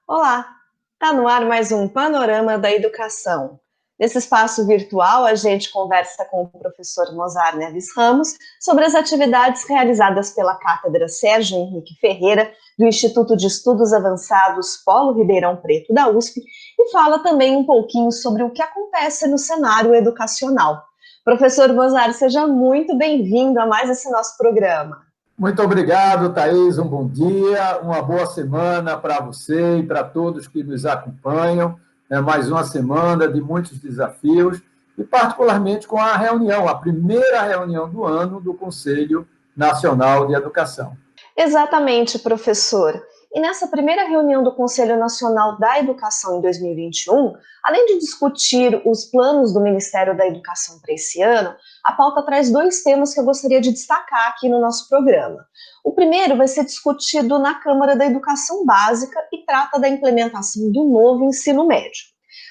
Olá, está no ar mais um Panorama da Educação. Nesse espaço virtual, a gente conversa com o professor Mozar Neves Ramos sobre as atividades realizadas pela Cátedra Sérgio Henrique Ferreira, do Instituto de Estudos Avançados Polo Ribeirão Preto, da USP, e fala também um pouquinho sobre o que acontece no cenário educacional. Professor Mozar, seja muito bem-vindo a mais esse nosso programa. Muito obrigado, Thaís. Um bom dia, uma boa semana para você e para todos que nos acompanham. É mais uma semana de muitos desafios e, particularmente, com a reunião, a primeira reunião do ano do Conselho Nacional de Educação. Exatamente, professor. E nessa primeira reunião do Conselho Nacional da Educação em 2021, além de discutir os planos do Ministério da Educação para esse ano, a pauta traz dois temas que eu gostaria de destacar aqui no nosso programa. O primeiro vai ser discutido na Câmara da Educação Básica e trata da implementação do novo ensino médio.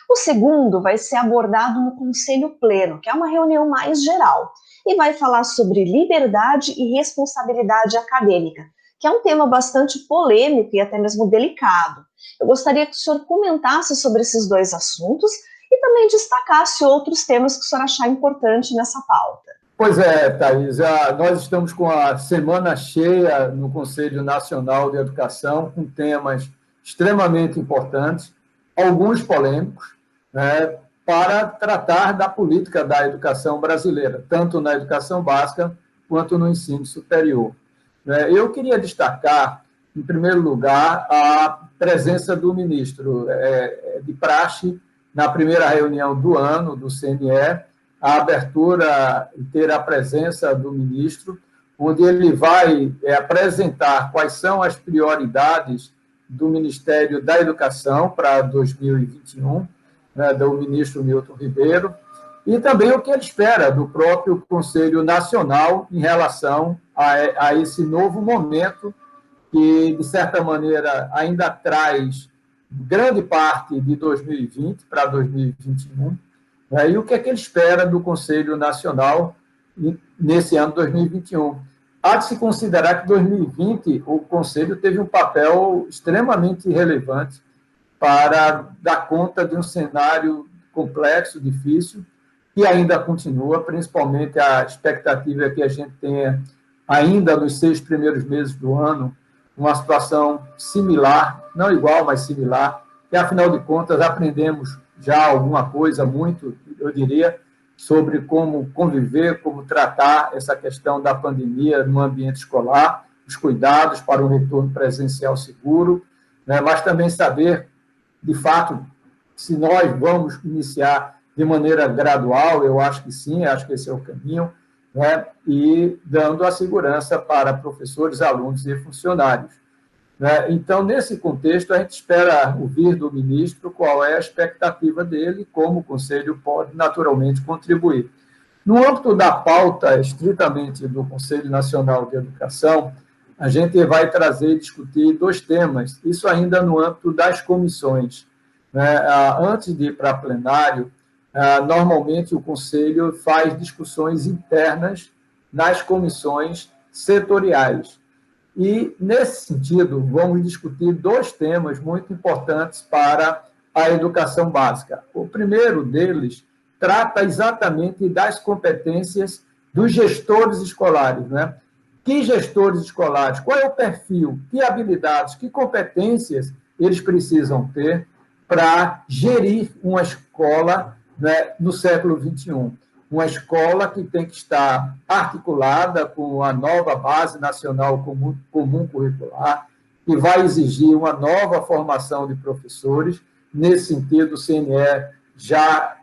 O segundo vai ser abordado no Conselho Pleno, que é uma reunião mais geral, e vai falar sobre liberdade e responsabilidade acadêmica, que é um tema bastante polêmico e até mesmo delicado. Eu gostaria que o senhor comentasse sobre esses dois assuntos e também destacasse outros temas que o senhor achar importante nessa pauta. Pois é, Thaís, nós estamos com a semana cheia no Conselho Nacional de Educação, com temas extremamente importantes, alguns polêmicos, né, para tratar da política da educação brasileira, tanto na educação básica quanto no ensino superior. Eu queria destacar, em primeiro lugar, a presença do ministro de praxe na primeira reunião do ano do CNE, a abertura e ter a presença do ministro, onde ele vai apresentar quais são as prioridades do Ministério da Educação para 2021, do ministro Milton Ribeiro, e também o que ele espera do próprio Conselho Nacional em relação a esse novo momento que, de certa maneira, ainda traz grande parte de 2020 para 2021, e o que é que ele espera do Conselho Nacional nesse ano 2021. Há de se considerar que 2020 o Conselho teve um papel extremamente relevante para dar conta de um cenário complexo, difícil, que ainda continua, principalmente a expectativa é que a gente tenha, ainda nos 6 primeiros meses do ano, uma situação similar, não igual, mas similar, e, afinal de contas, aprendemos já alguma coisa, muito, eu diria, sobre como conviver, como tratar essa questão da pandemia no ambiente escolar, os cuidados para um retorno presencial seguro, né, mas também saber, de fato, se nós vamos iniciar de maneira gradual, eu acho que sim, acho que esse é o caminho, né, e dando a segurança para professores, alunos e funcionários. Então, nesse contexto, a gente espera ouvir do ministro qual é a expectativa dele, como o Conselho pode naturalmente contribuir. No âmbito da pauta estritamente do Conselho Nacional de Educação, a gente vai trazer e discutir 2 temas, isso ainda no âmbito das comissões. Antes de ir para plenário, normalmente o Conselho faz discussões internas nas comissões setoriais. E, nesse sentido, vamos discutir 2 temas muito importantes para a educação básica. O primeiro deles trata exatamente das competências dos gestores escolares, né? Que gestores escolares, qual é o perfil, que habilidades, que competências eles precisam ter para gerir uma escola, né, no século XXI. Uma escola que tem que estar articulada com a nova Base Nacional Comum Curricular, que vai exigir uma nova formação de professores. Nesse sentido, o CNE já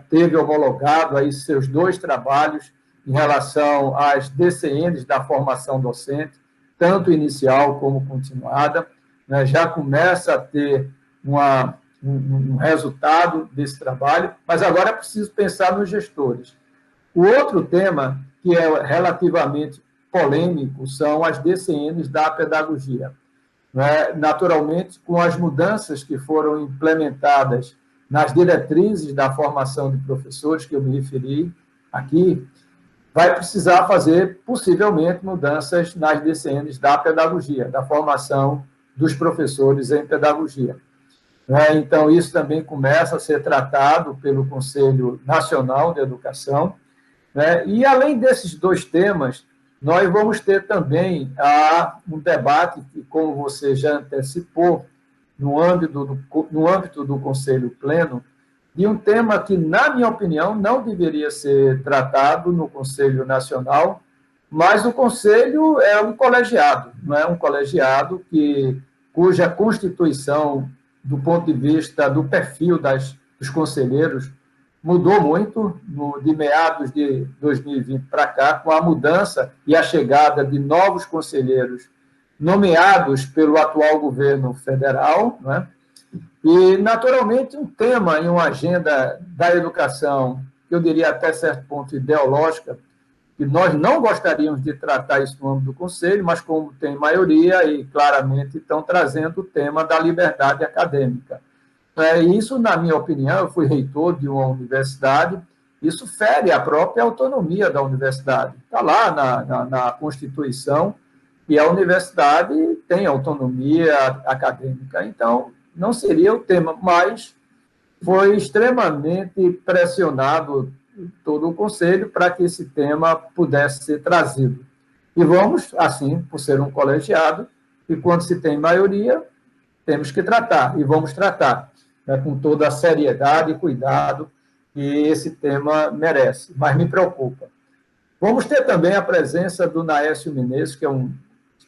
teve homologado aí seus 2 trabalhos em relação às DCNs da formação docente, tanto inicial como continuada, né, já começa a ter um resultado desse trabalho, mas agora é preciso pensar nos gestores. O outro tema, que é relativamente polêmico, são as DCNs da pedagogia. Naturalmente, com as mudanças que foram implementadas nas diretrizes da formação de professores, que eu me referi, aqui, vai precisar fazer, possivelmente, mudanças nas DCNs da pedagogia, da formação dos professores em pedagogia. Então, isso também começa a ser tratado pelo Conselho Nacional de Educação. E, além desses dois temas, nós vamos ter também um debate, que, como você já antecipou, no âmbito do Conselho Pleno, de um tema que, na minha opinião, não deveria ser tratado no Conselho Nacional, mas o Conselho é um colegiado, não é um colegiado cuja constituição, do ponto de vista do perfil dos conselheiros, mudou muito de meados de 2020 para cá, com a mudança e a chegada de novos conselheiros nomeados pelo atual governo federal, né? E, naturalmente, um tema em uma agenda da educação, que eu diria até certo ponto ideológica, que nós não gostaríamos de tratar isso no âmbito do Conselho, mas como tem maioria e claramente estão trazendo o tema da liberdade acadêmica. Isso, na minha opinião, eu fui reitor de uma universidade, isso fere a própria autonomia da universidade. Está lá na Constituição, e a universidade tem autonomia acadêmica. Então, não seria o tema, mas foi extremamente pressionado todo o Conselho para que esse tema pudesse ser trazido. E vamos, assim, por ser um colegiado, e quando se tem maioria, temos que tratar, e vamos tratar, com toda a seriedade e cuidado que esse tema merece, mas me preocupa. Vamos ter também a presença do Naécio Menezes, que é um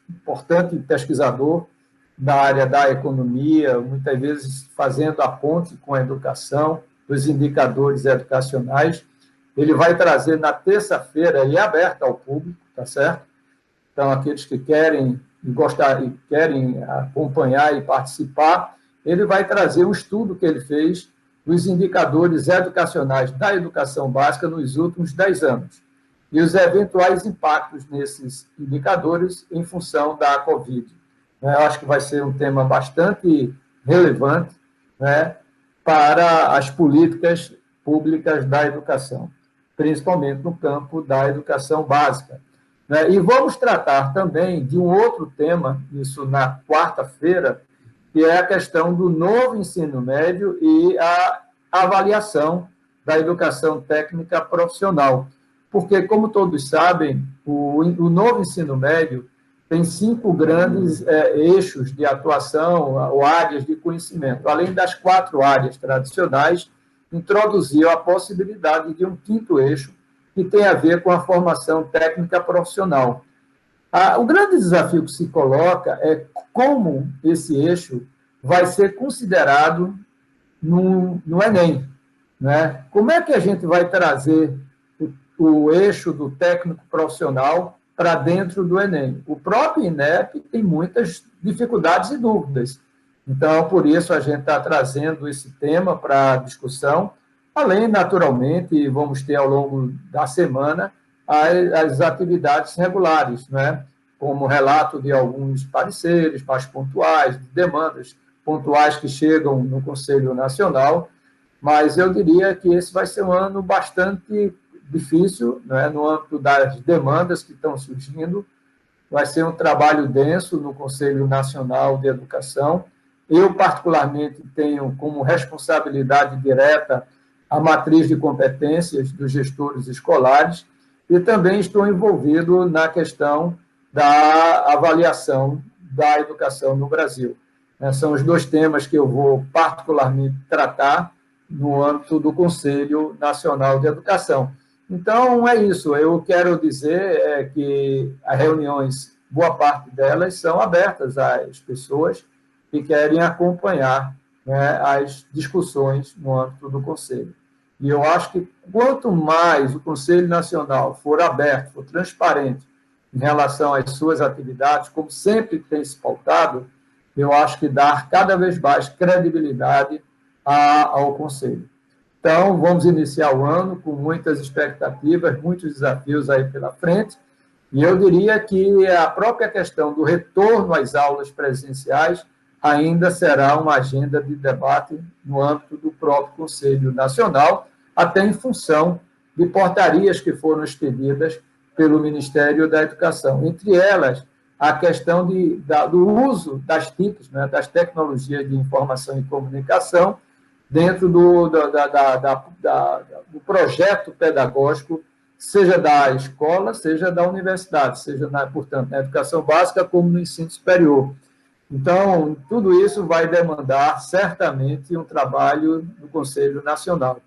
importante pesquisador da área da economia, muitas vezes fazendo a ponte com a educação, os indicadores educacionais. Ele vai trazer na terça-feira, ele é aberto ao público, tá certo? Então, aqueles que querem acompanhar e participar, ele vai trazer um estudo que ele fez dos indicadores educacionais da educação básica nos últimos 10 anos e os eventuais impactos nesses indicadores em função da Covid. Eu acho que vai ser um tema bastante relevante, né, para as políticas públicas da educação, principalmente no campo da educação básica. E vamos tratar também de um outro tema, isso na quarta-feira, que é a questão do novo ensino médio e a avaliação da educação técnica profissional. Porque, como todos sabem, o novo ensino médio tem 5 grandes eixos de atuação ou áreas de conhecimento. Além das 4 áreas tradicionais, introduziu a possibilidade de um 5º eixo, que tem a ver com a formação técnica profissional. O grande desafio que se coloca é como esse eixo vai ser considerado no Enem. Né? Como é que a gente vai trazer o eixo do técnico profissional para dentro do Enem? O próprio INEP tem muitas dificuldades e dúvidas. Então, por isso, a gente está trazendo esse tema para discussão, além, naturalmente, vamos ter ao longo da semana as atividades regulares, né? Como relato de alguns pareceres mais pontuais, de demandas pontuais que chegam no Conselho Nacional, mas eu diria que esse vai ser um ano bastante difícil, né, no âmbito das demandas que estão surgindo. Vai ser um trabalho denso no Conselho Nacional de Educação. Eu, particularmente, tenho como responsabilidade direta a matriz de competências dos gestores escolares e também estou envolvido na questão da avaliação da educação no Brasil. São os 2 temas que eu vou particularmente tratar no âmbito do Conselho Nacional de Educação. Então, é isso. Eu quero dizer que as reuniões, boa parte delas, são abertas às pessoas que querem acompanhar, né, as discussões no âmbito do Conselho. E eu acho que quanto mais o Conselho Nacional for aberto, for transparente em relação às suas atividades, como sempre tem se pautado, eu acho que dá cada vez mais credibilidade ao Conselho. Então, vamos iniciar o ano com muitas expectativas, muitos desafios aí pela frente, e eu diria que a própria questão do retorno às aulas presenciais ainda será uma agenda de debate no âmbito do próprio Conselho Nacional, até em função de portarias que foram expedidas pelo Ministério da Educação. Entre elas, a questão do uso das TICs, né, das tecnologias de informação e comunicação, dentro do projeto pedagógico, seja da escola, seja da universidade, seja, portanto, na educação básica como no ensino superior. Então, tudo isso vai demandar, certamente, um trabalho do Conselho Nacional.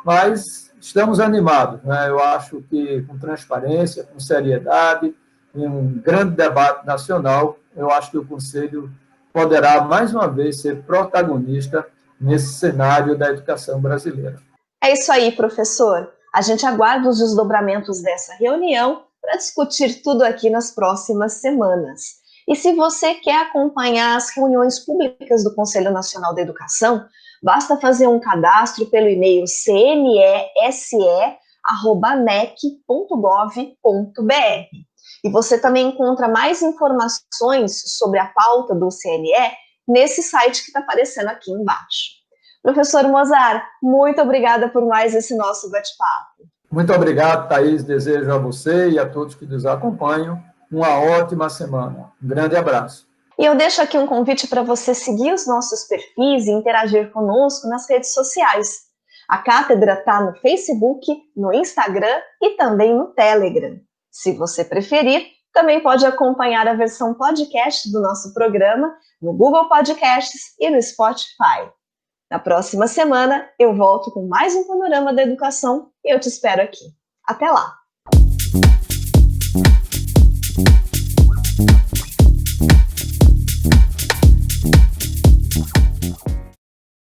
Mas estamos animados, né? Eu acho que com transparência, com seriedade, em um grande debate nacional, eu acho que o Conselho poderá, mais uma vez, ser protagonista nesse cenário da educação brasileira. É isso aí, professor. A gente aguarda os desdobramentos dessa reunião para discutir tudo aqui nas próximas semanas. E se você quer acompanhar as reuniões públicas do Conselho Nacional da Educação, basta fazer um cadastro pelo e-mail cnese@nec.gov.br. E você também encontra mais informações sobre a pauta do CNE nesse site que está aparecendo aqui embaixo. Professor Mozart, muito obrigada por mais esse nosso bate-papo. Muito obrigado, Thaís. Desejo a você e a todos que nos acompanham uma ótima semana. Um grande abraço. E eu deixo aqui um convite para você seguir os nossos perfis e interagir conosco nas redes sociais. A Cátedra está no Facebook, no Instagram e também no Telegram. Se você preferir, também pode acompanhar a versão podcast do nosso programa no Google Podcasts e no Spotify. Na próxima semana, eu volto com mais um panorama da educação e eu te espero aqui. Até lá!